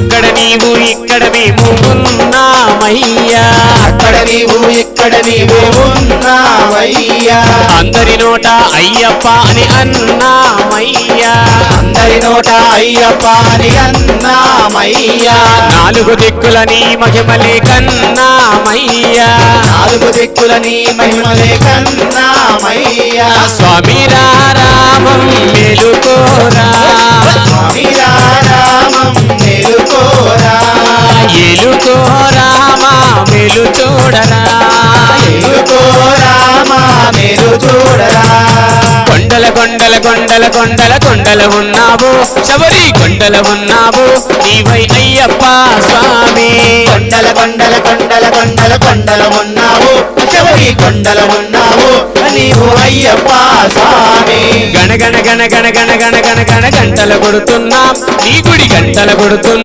అక్కడ నీవు ఇక్కడ మేము ఉన్నామయ్యా, అక్కడ నీవు ఇక్కడ నీవు ఉన్నావయ్యా, అందరి నోట అయ్యప్ప అని అన్నామయ్యా, అందరి నోట అయ్యప్ప అని అన్నామయ్యా, నాలుగు దిక్కుల నీ మహిమలే కన్నామయ్యా, నాలుగు దిక్కుల నీ మహిమలే కన్నామయ్యా, స్వామి రామం మేలుకోరా, స్వామి రామం మేలుకోరా, ఏలుకోరామా మేలు చూడరా, మేలుకోరామా మేలు చూడరా, కొండల కొండల కొండల కొండల కొండల ఉన్నావు శబరి కొండల ఉన్నావు నీవై అయ్యప్ప స్వామి, కొండల కొండల కొండల కొండల కొండల ఉన్నావు శబరి కొండల ఉన్నావు నీవు అయ్యప్ప స్వామి, గణ గణ గణ గణ గణ గణ గణ గణ గంటలు కొడుతున్నాం నీ గుడి గంటలు కొడుతున్నాం.